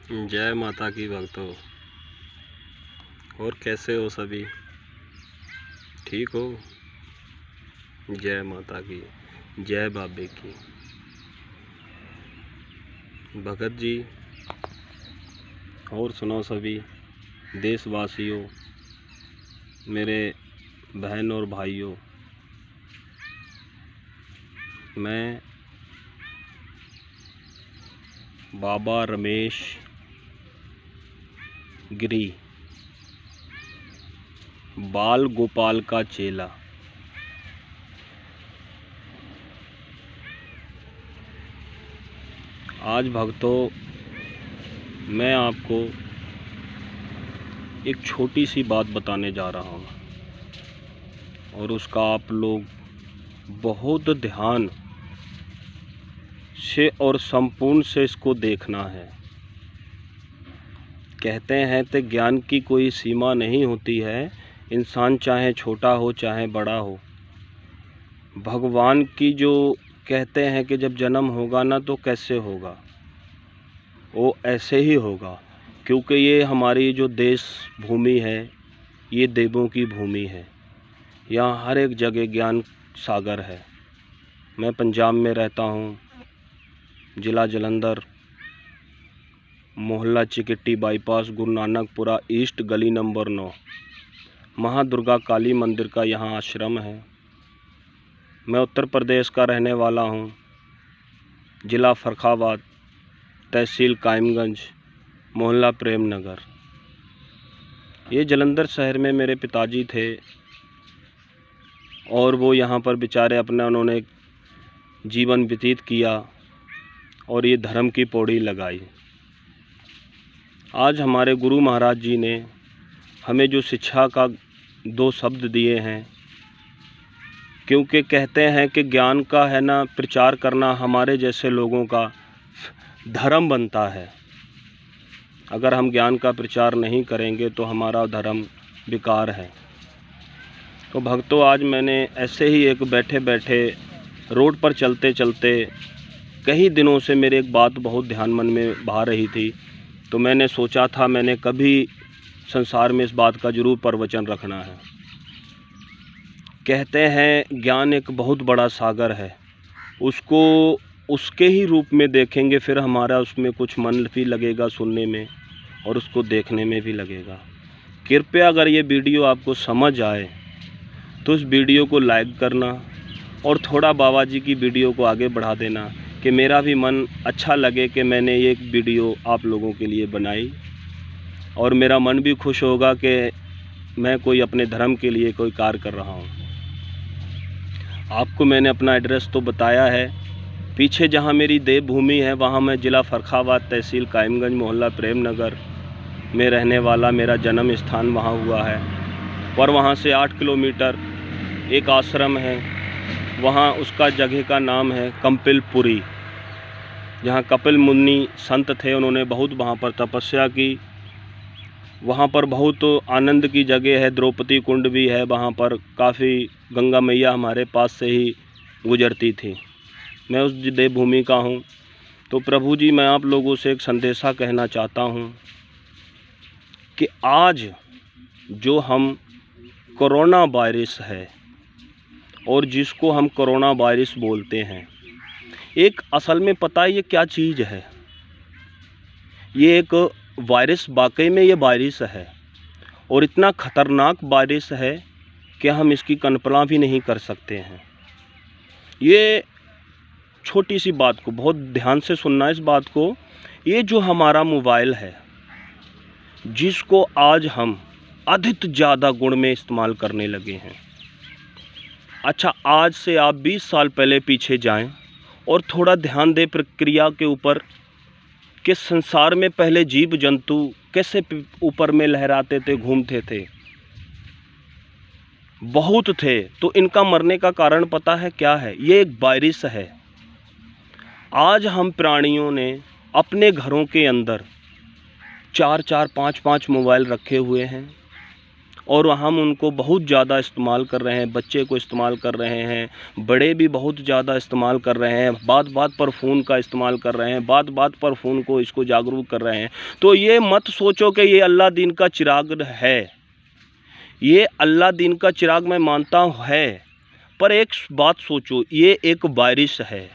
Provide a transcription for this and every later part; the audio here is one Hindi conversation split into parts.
जय माता की भक्तों। और कैसे हो सभी? ठीक हो? जय माता की, जय बाबे की। भगत जी, और सुनो सभी देशवासियों, मेरे बहन और भाइयों, मैं बाबा रमेश गिरी, बाल गोपाल का चेला, आज भक्तों मैं आपको एक छोटी सी बात बताने जा रहा हूँ और उसका आप लोग बहुत ध्यान से और संपूर्ण से इसको देखना है। कहते हैं तो ज्ञान की कोई सीमा नहीं होती है, इंसान चाहे छोटा हो चाहे बड़ा हो। भगवान की जो कहते हैं कि जब जन्म होगा ना तो कैसे होगा, वो ऐसे ही होगा, क्योंकि ये हमारी जो देश भूमि है ये देवों की भूमि है। यहाँ हर एक जगह ज्ञान सागर है। मैं पंजाब में रहता हूँ, ज़िला जलंधर, मोहल्ला चिकिट्टी बाईपास, गुरु नानकपुरा ईस्ट, गली नंबर 9, महादुर्गा काली मंदिर का यहाँ आश्रम है। मैं उत्तर प्रदेश का रहने वाला हूँ, ज़िला फर्रुखाबाद, तहसील कायमगंज, मोहल्ला प्रेम नगर। ये जलंधर शहर में मेरे पिताजी थे और वो यहाँ पर बेचारे अपना उन्होंने जीवन व्यतीत किया और ये धर्म की पौड़ी लगाई। आज हमारे गुरु महाराज जी ने हमें जो शिक्षा का 2 शब्द दिए हैं, क्योंकि कहते हैं कि ज्ञान का है ना प्रचार करना हमारे जैसे लोगों का धर्म बनता है। अगर हम ज्ञान का प्रचार नहीं करेंगे तो हमारा धर्म बेकार है। तो भक्तों, आज मैंने ऐसे ही एक बैठे बैठे रोड पर चलते चलते कई दिनों से मेरे एक बात बहुत ध्यान मन में भा रही थी, तो मैंने सोचा था मैंने कभी संसार में इस बात का जरूर प्रवचन रखना है। कहते हैं ज्ञान एक बहुत बड़ा सागर है, उसको उसके ही रूप में देखेंगे फिर हमारा उसमें कुछ मन भी लगेगा सुनने में और उसको देखने में भी लगेगा। कृपया अगर ये वीडियो आपको समझ आए तो इस वीडियो को लाइक करना और थोड़ा बाबा जी की वीडियो को आगे बढ़ा देना कि मेरा भी मन अच्छा लगे कि मैंने ये एक वीडियो आप लोगों के लिए बनाई और मेरा मन भी खुश होगा कि मैं कोई अपने धर्म के लिए कोई कार्य कर रहा हूँ। आपको मैंने अपना एड्रेस तो बताया है। पीछे जहाँ मेरी देवभूमि है वहाँ मैं ज़िला फर्रुखाबाद, तहसील कायमगंज, मोहल्ला प्रेम नगर में रहने वाला, मेरा जन्म स्थान वहाँ हुआ है। और वहाँ से 8 किलोमीटर एक आश्रम है, वहाँ उसका जगह का नाम है कंपिलपुरी, जहाँ कपिल मुनि संत थे, उन्होंने बहुत वहाँ पर तपस्या की। वहाँ पर बहुत आनंद की जगह है, द्रौपदी कुंड भी है वहाँ पर, काफ़ी गंगा मैया हमारे पास से ही गुजरती थी। मैं उस देवभूमि का हूँ। तो प्रभु जी, मैं आप लोगों से एक संदेशा कहना चाहता हूँ कि आज जो हम कोरोना वायरस है और जिसको हम कोरोना वायरस बोलते हैं, एक असल में पता है ये क्या चीज़ है? ये एक वायरस, वाकई में ये वायरस है और इतना ख़तरनाक वायरस है कि हम इसकी कल्पना भी नहीं कर सकते हैं। ये छोटी सी बात को बहुत ध्यान से सुनना, इस बात को। ये जो हमारा मोबाइल है, जिसको आज हम अधिक ज़्यादा गुण में इस्तेमाल करने लगे हैं। अच्छा, आज से आप 20 साल पहले पीछे जाएं और थोड़ा ध्यान दें प्रक्रिया के ऊपर कि संसार में पहले जीव जंतु कैसे ऊपर में लहराते थे, घूमते थे, बहुत थे। तो इनका मरने का कारण पता है क्या है? ये एक वायरस है। आज हम प्राणियों ने अपने घरों के अंदर 4-4, 5-5 मोबाइल रखे हुए हैं और हम उनको बहुत ज़्यादा इस्तेमाल कर रहे हैं, बच्चे को इस्तेमाल कर रहे हैं, बड़े भी बहुत ज़्यादा इस्तेमाल कर रहे हैं, बात बात पर फ़ोन का इस्तेमाल कर रहे हैं, बात बात पर फ़ोन को इसको जागरूक कर रहे हैं। तो ये मत सोचो कि ये अल्लाह दीन का चिराग है, ये अल्लाह दीन का चिराग मैं मानता हूँ है, पर एक बात सोचो, ये एक वायरस है,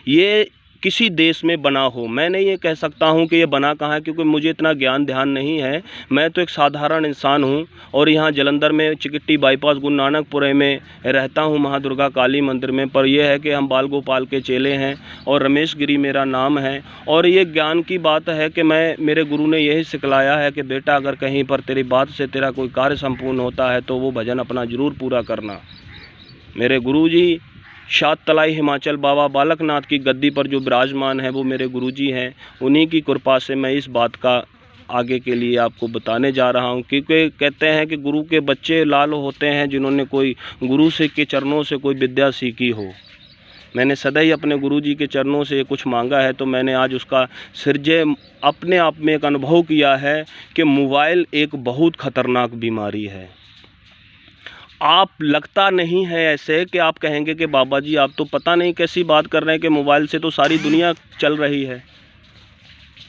ये किसी देश में बना हो। मैं नहीं ये कह सकता हूँ कि ये बना कहाँ है, क्योंकि मुझे इतना ज्ञान ध्यान नहीं है। मैं तो एक साधारण इंसान हूँ और यहाँ जलंधर में चिकिट्टी बाईपास गुरु नानकपुरे में रहता हूँ, महादुर्गा काली मंदिर में। पर यह है कि हम बाल गोपाल के चेले हैं और रमेश गिरी मेरा नाम है। और ये ज्ञान की बात है कि मेरे गुरु ने यही सिखलाया है कि बेटा, अगर कहीं पर तेरी बात से तेरा कोई कार्य संपूर्ण होता है तो वो भजन अपना ज़रूर पूरा करना। मेरे गुरु जी शाद तलाई हिमाचल बाबा बालकनाथ की गद्दी पर जो विराजमान है वो मेरे गुरुजी हैं। उन्हीं की कृपा से मैं इस बात का आगे के लिए आपको बताने जा रहा हूं, क्योंकि कहते हैं कि गुरु के बच्चे लाल होते हैं जिन्होंने कोई गुरु से के चरणों से कोई विद्या सीखी हो। मैंने सदा ही अपने गुरुजी के चरणों से कुछ मांगा है, तो मैंने आज उसका सिरजे अपने आप में एक अनुभव किया है कि मोबाइल एक बहुत ख़तरनाक बीमारी है। आप लगता नहीं है ऐसे कि आप कहेंगे कि बाबा जी आप तो पता नहीं कैसी बात कर रहे हैं कि मोबाइल से तो सारी दुनिया चल रही है।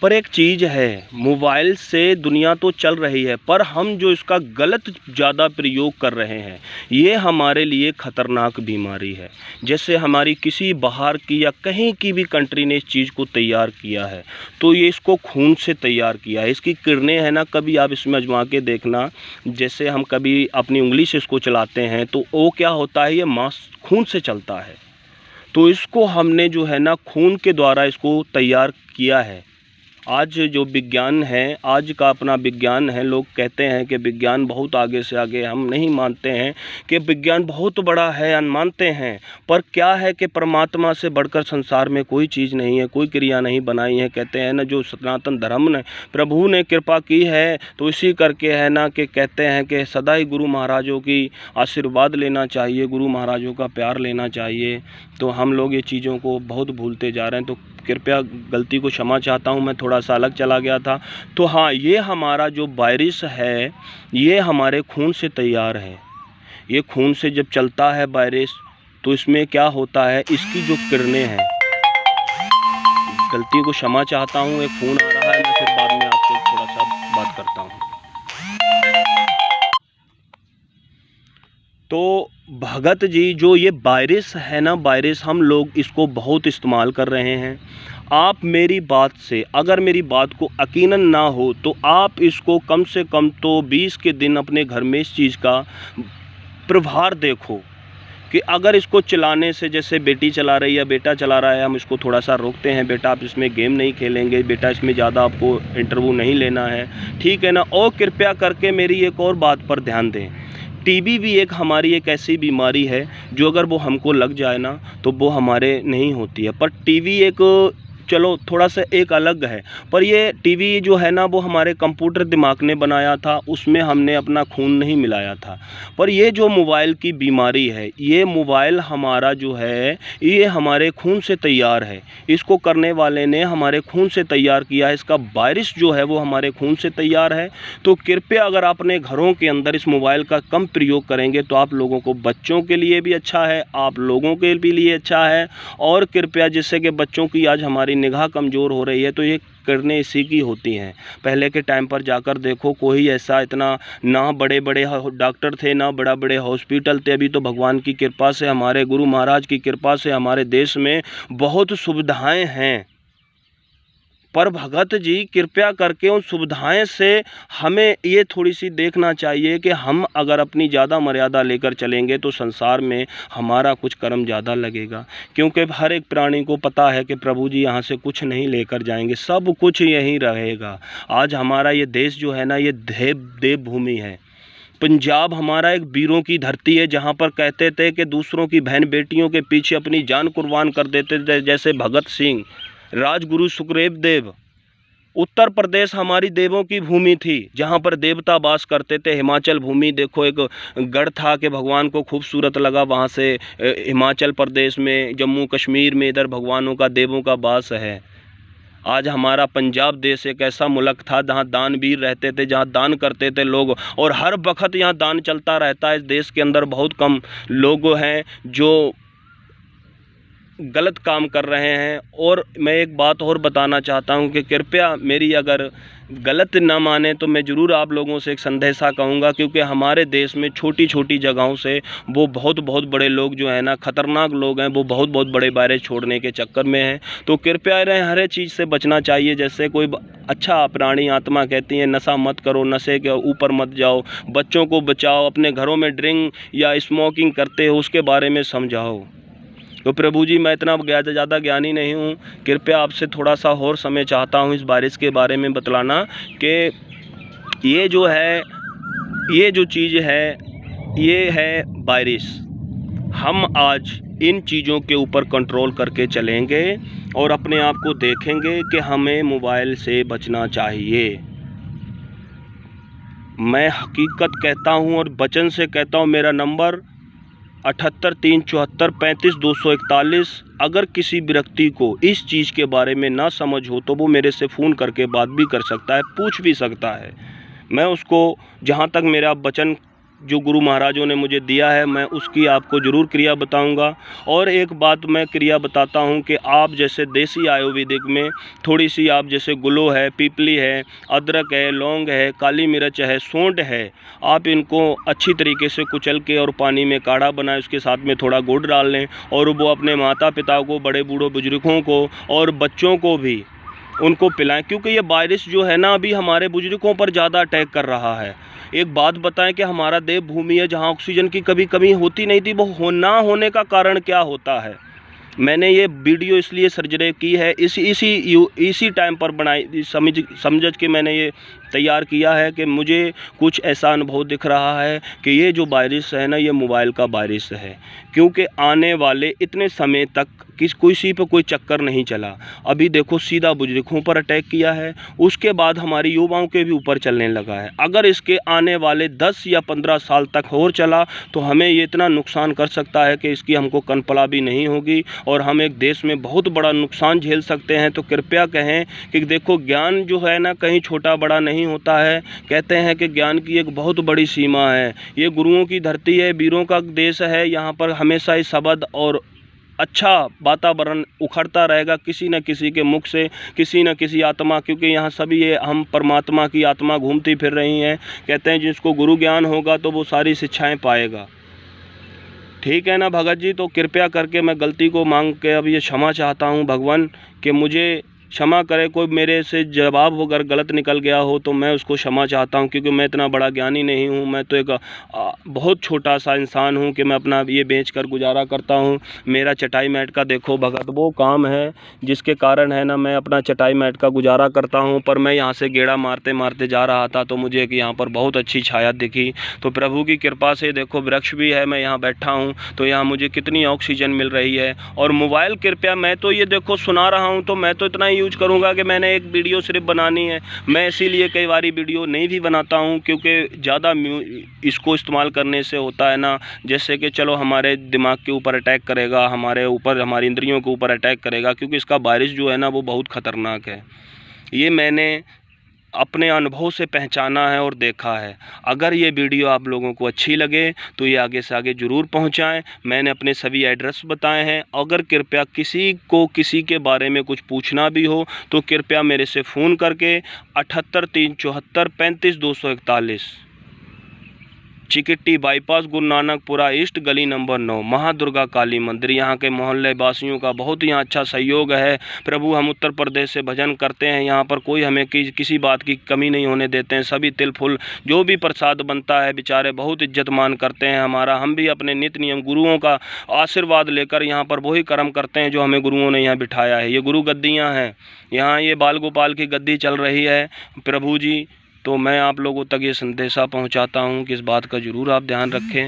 पर एक चीज़ है, मोबाइल से दुनिया तो चल रही है, पर हम जो इसका गलत ज़्यादा प्रयोग कर रहे हैं, ये हमारे लिए ख़तरनाक बीमारी है। जैसे हमारी किसी बाहर की या कहीं की भी कंट्री ने इस चीज़ को तैयार किया है, तो ये इसको खून से तैयार किया है। इसकी किरणें हैं ना, कभी आप इसमें आजमा के देखना, जैसे हम कभी अपनी उंगली से इसको चलाते हैं तो वो क्या होता है, ये मांस खून से चलता है। तो इसको हमने जो है ना खून के द्वारा इसको तैयार किया है। आज जो विज्ञान है, आज का अपना विज्ञान है, लोग कहते हैं कि विज्ञान बहुत आगे से आगे। हम नहीं मानते हैं कि विज्ञान बहुत बड़ा है, मानते हैं, पर क्या है कि परमात्मा से बढ़कर संसार में कोई चीज़ नहीं है, कोई क्रिया नहीं बनाई है। कहते हैं ना, जो सनातन धर्म ने प्रभु ने कृपा की है तो इसी करके है ना कि कहते हैं कि सदा ही गुरु महाराजों की आशीर्वाद लेना चाहिए, गुरु महाराजों का प्यार लेना चाहिए। तो हम लोग ये चीज़ों को बहुत भूलते जा रहे हैं, तो कृपया गलती को क्षमा चाहता हूँ, मैं थोड़ा सा अलग चला गया था। तो हाँ, ये हमारा जो वायरस है ये हमारे खून से तैयार है। ये खून से जब चलता है वायरस, तो इसमें क्या होता है, इसकी जो किरणें हैं, गलती को क्षमा चाहता हूँ, एक फ़ोन आ रहा है, मैं फिर बाद में आपसे थोड़ा सा बात करता हूँ। तो भगत जी, जो ये वायरस है ना, वायरस हम लोग इसको बहुत इस्तेमाल कर रहे हैं। आप मेरी बात से, अगर मेरी बात को यकीनन ना हो तो आप इसको कम से कम तो 20 के दिन अपने घर में इस चीज़ का प्रभाव देखो कि अगर इसको चलाने से, जैसे बेटी चला रही है, बेटा चला रहा है, हम इसको थोड़ा सा रोकते हैं, बेटा आप इसमें गेम नहीं खेलेंगे, बेटा इसमें ज़्यादा आपको इंटरव्यू नहीं लेना है, ठीक है ना। और कृपया करके मेरी एक और बात पर ध्यान दें, टीबी भी एक हमारी एक ऐसी बीमारी है जो अगर वो हमको लग जाए ना तो वो हमारे नहीं होती है। पर टीबी एक, चलो थोड़ा सा एक अलग है, पर ये टीबी जो है ना वो हमारे कंप्यूटर दिमाग ने बनाया था, उसमें हमने अपना खून नहीं मिलाया था। पर ये जो मोबाइल की बीमारी है, ये मोबाइल हमारा जो है ये हमारे खून से तैयार है, इसको करने वाले ने हमारे खून से तैयार किया है, इसका वायरस जो है वो हमारे खून से तैयार है। तो कृपया अगर आप अपने घरों के अंदर इस मोबाइल का कम प्रयोग करेंगे तो आप लोगों को, बच्चों के लिए भी अच्छा है, आप लोगों के भी लिए अच्छा है। और कृपया, जिससे कि बच्चों की आज हमारी निगाह कमज़ोर हो रही है, तो ये करने इसी की होती हैं। पहले के टाइम पर जाकर देखो, कोई ऐसा इतना ना बड़े बड़े डॉक्टर थे, ना बड़ा बड़े हॉस्पिटल थे। अभी तो भगवान की कृपा से, हमारे गुरु महाराज की कृपा से हमारे देश में बहुत सुविधाएं हैं। पर भगत जी, कृपया करके उन सुविधाएं से हमें ये थोड़ी सी देखना चाहिए कि हम अगर अपनी ज़्यादा मर्यादा लेकर चलेंगे तो संसार में हमारा कुछ कर्म ज़्यादा लगेगा। क्योंकि हर एक प्राणी को पता है कि प्रभु जी यहाँ से कुछ नहीं लेकर जाएंगे, सब कुछ यहीं रहेगा। आज हमारा ये देश जो है ना, ये देव भूमि है। पंजाब हमारा एक वीरों की धरती है, जहाँ पर कहते थे कि दूसरों की बहन बेटियों के पीछे अपनी जान कुर्बान कर देते थे, जैसे भगत सिंह, राजगुरु सुखदेव देव। उत्तर प्रदेश हमारी देवों की भूमि थी, जहाँ पर देवता वास करते थे। हिमाचल भूमि देखो, एक गढ़ था कि भगवान को खूबसूरत लगा, वहाँ से हिमाचल प्रदेश में, जम्मू कश्मीर में इधर भगवानों का, देवों का वास है। आज हमारा पंजाब देश एक ऐसा मुल्क था जहाँ दानवीर रहते थे, जहाँ दान करते थे लोग, और हर वक्त यहाँ दान चलता रहता है। इस देश के अंदर बहुत कम लोग हैं जो गलत काम कर रहे हैं। और मैं एक बात और बताना चाहता हूं कि कृपया मेरी अगर गलत ना माने तो मैं ज़रूर आप लोगों से एक संदेशा कहूँगा, क्योंकि हमारे देश में छोटी छोटी जगहों से वो बहुत बड़े लोग जो है ना, ख़तरनाक लोग हैं, वो बहुत बड़े वायरस छोड़ने के चक्कर में हैं। तो कृपया हर एक चीज़ से बचना चाहिए। जैसे कोई अच्छा प्राणी आत्मा कहती है नशा मत करो, नशे के ऊपर मत जाओ, बच्चों को बचाओ, अपने घरों में ड्रिंक या स्मोकिंग करते हो उसके बारे में समझाओ। तो प्रभु जी, मैं इतना ज़्यादा ज्ञानी नहीं हूँ, कृपया आपसे थोड़ा सा और समय चाहता हूँ इस बारिश के बारे में बतलाना कि ये जो है, ये जो चीज़ है, ये है बारिश। हम आज इन चीज़ों के ऊपर कंट्रोल करके चलेंगे और अपने आप को देखेंगे कि हमें मोबाइल से बचना चाहिए। मैं हकीकत कहता हूँ और वचन से कहता हूँ। मेरा नंबर 78 374 35 241। अगर किसी व्यक्ति को इस चीज़ के बारे में ना समझ हो तो वो मेरे से फ़ोन करके बात भी कर सकता है, पूछ भी सकता है। मैं उसको जहाँ तक मेरा वचन जो गुरु महाराजों ने मुझे दिया है, मैं उसकी आपको ज़रूर क्रिया बताऊंगा। और एक बात मैं क्रिया बताता हूं कि आप जैसे देसी आयुर्वेदिक में थोड़ी सी आप जैसे गुलो है, पीपली है, अदरक है, लौंग है, काली मिर्च है, सौंठ है, आप इनको अच्छी तरीके से कुचल के और पानी में काढ़ा बनाएं, उसके साथ में थोड़ा गुड़ डाल लें और वो अपने माता पिता को, बड़े बूढ़ों बुजुर्गों को और बच्चों को भी उनको पिलाएं। क्योंकि ये वायरस जो है ना, अभी हमारे बुजुर्गों पर ज़्यादा अटैक कर रहा है। एक बात बताएं कि हमारा देवभूमि है जहां ऑक्सीजन की कभी कमी होती नहीं थी, वो ना होने का कारण क्या होता है। मैंने ये वीडियो इसलिए सर्जरी की है, इसी टाइम पर बनाई, समझ के मैंने ये तैयार किया है कि मुझे कुछ ऐसा अनुभव दिख रहा है कि ये जो वायरस है ना, ये मोबाइल का वायरस है। क्योंकि आने वाले इतने समय तक किसी पे कोई चक्कर नहीं चला। अभी देखो सीधा बुजुर्गों पर अटैक किया है, उसके बाद हमारी युवाओं के भी ऊपर चलने लगा है। अगर इसके आने वाले 10 या 15 साल तक और चला तो हमें ये इतना नुकसान कर सकता है कि इसकी हमको कनपला भी नहीं होगी और हम एक देश में बहुत बड़ा नुकसान झेल सकते हैं। तो कृपया कहें कि देखो, ज्ञान जो है ना, कहीं छोटा बड़ा नहीं होता है। कहते हैं कि ज्ञान की एक बहुत बड़ी सीमा है। ये गुरुओं की धरती है, वीरों का देश है। यहाँ पर हमेशा ही शब्द और अच्छा वातावरण उखड़ता रहेगा किसी न किसी के मुख से, किसी न किसी आत्मा, क्योंकि यहाँ सभी ये हम परमात्मा की आत्मा घूमती फिर रही हैं। कहते हैं जिसको गुरु ज्ञान होगा तो वो सारी शिक्षाएं पाएगा। ठीक है ना भगत जी? तो कृपया करके मैं गलती को मांग के अब ये क्षमा चाहता हूँ भगवान, कि मुझे क्षमा करे। कोई मेरे से जवाब अगर गलत निकल गया हो तो मैं उसको क्षमा चाहता हूं, क्योंकि मैं इतना बड़ा ज्ञानी नहीं हूं। मैं तो एक बहुत छोटा सा इंसान हूं कि मैं अपना ये बेचकर गुजारा करता हूं। मेरा चटाई मैट का देखो भगत वो काम है जिसके कारण है ना, मैं अपना चटाई मैट का गुजारा करता हूं। पर मैं यहाँ से गेड़ा मारते मारते जा रहा था तो मुझे एक यहाँ पर बहुत अच्छी छाया दिखी। तो प्रभु की कृपा से देखो वृक्ष भी है, मैं यहाँ बैठा हूँ तो यहाँ मुझे कितनी ऑक्सीजन मिल रही है। और मोबाइल कृपया, मैं तो ये देखो सुना रहा हूँ तो मैं तो इतना यूज करूँगा कि मैंने एक वीडियो सिर्फ बनानी है। मैं इसीलिए कई बारी वीडियो नहीं भी बनाता हूँ, क्योंकि ज़्यादा इसको इस्तेमाल करने से होता है ना, जैसे कि चलो हमारे दिमाग के ऊपर अटैक करेगा, हमारे ऊपर, हमारी इंद्रियों के ऊपर अटैक करेगा, क्योंकि इसका वायरस जो है ना वो बहुत ख़तरनाक है। ये मैंने अपने अनुभव से पहचाना है और देखा है। अगर ये वीडियो आप लोगों को अच्छी लगे तो ये आगे से आगे ज़रूर पहुंचाएं। मैंने अपने सभी एड्रेस बताए हैं। अगर कृपया किसी को किसी के बारे में कुछ पूछना भी हो तो कृपया मेरे से फ़ोन करके 78 374 35 241, चिकिट्टी बाईपास, गुरु नानकपुरा ईस्ट, गली नंबर 9, महादुर्गा काली मंदिर। यहाँ के मोहल्ले वासियों का बहुत ही अच्छा सहयोग है। प्रभु, हम उत्तर प्रदेश से भजन करते हैं, यहाँ पर कोई हमें किसी बात की कमी नहीं होने देते हैं। सभी तिल फुल जो भी प्रसाद बनता है बेचारे बहुत इज्जत मान करते हैं हमारा। हम भी अपने नित्य नियम गुरुओं का आशीर्वाद लेकर यहाँ पर वही कर्म करते हैं जो हमें गुरुओं ने यहाँ बिठाया है। ये गुरु गद्दियाँ हैं, यहाँ ये बाल गोपाल की गद्दी चल रही है प्रभु जी। तो मैं आप लोगों तक ये संदेशा पहुंचाता हूं कि इस बात का ज़रूर आप ध्यान रखें।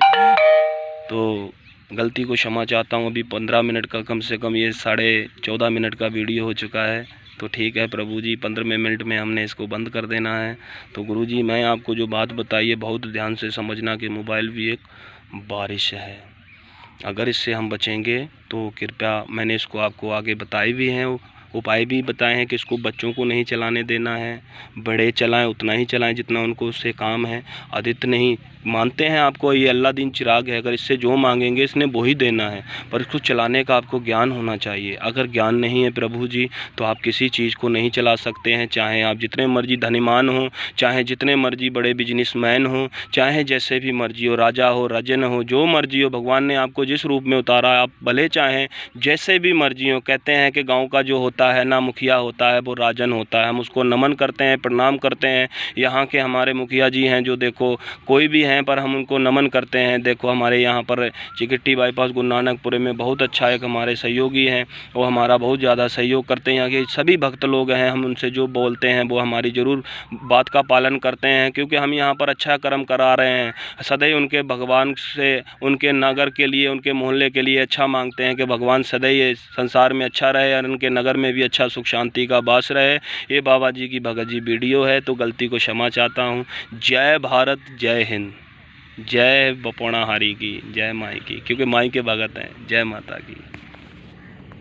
तो गलती को क्षमा चाहता हूं। अभी 15 मिनट का, कम से कम ये 14.5 मिनट का वीडियो हो चुका है। तो ठीक है प्रभु जी, 15वें मिनट में हमने इसको बंद कर देना है। तो गुरु जी, मैं आपको जो बात बताई है बहुत ध्यान से समझना कि मोबाइल भी एक बारिश है। अगर इससे हम बचेंगे तो कृपया, मैंने इसको आपको आगे बताए भी हैं उपाय भी बताए हैं कि इसको बच्चों को नहीं चलाने देना है, बड़े चलाएं उतना ही चलाएं जितना उनको उससे काम है। आदित्य नहीं मानते हैं आपको ये अल्लाह दिन चिराग है, अगर इससे जो मांगेंगे इसने वो ही देना है, पर इसको चलाने का आपको ज्ञान होना चाहिए। अगर ज्ञान नहीं है प्रभु जी तो आप किसी चीज़ को नहीं चला सकते हैं, चाहे आप जितने मर्जी धनीमान हो, चाहे जितने मर्जी बड़े बिजनेसमैन हो, चाहे जैसे भी मर्जी हो, राजा हो राजन हो, जो मर्जी हो, भगवान ने आपको जिस रूप में उतारा आप भले चाहें जैसे भी मर्जी हो। कहते हैं कि गाँव का जो होता है ना मुखिया होता है वो राजन होता है, हम उसको नमन करते हैं, प्रणाम करते हैं। यहाँ के हमारे मुखिया जी हैं जो देखो कोई भी हैं पर हम उनको नमन करते हैं। देखो हमारे यहाँ पर चिकिट्टी बाईपास गुरु नानकपुरे में बहुत अच्छा एक हमारे सहयोगी हैं, वो हमारा बहुत ज़्यादा सहयोग करते हैं। यहाँ के सभी भक्त लोग हैं, हम उनसे जो बोलते हैं वो हमारी ज़रूर बात का पालन करते हैं, क्योंकि हम यहाँ पर अच्छा कर्म करा रहे हैं। सदैव उनके भगवान से उनके नगर के लिए उनके मोहल्ले के लिए अच्छा मांगते हैं कि भगवान सदैव संसार में अच्छा रहे और उनके नगर में भी अच्छा सुख शांति का वास रहे। ये बाबा जी की भगत जी वीडियो है तो गलती को क्षमा चाहता हूँ। जय भारत, जय हिंद, जय बपोणा हारी की, जय माई की, क्योंकि माई के भगत हैं। जय माता की।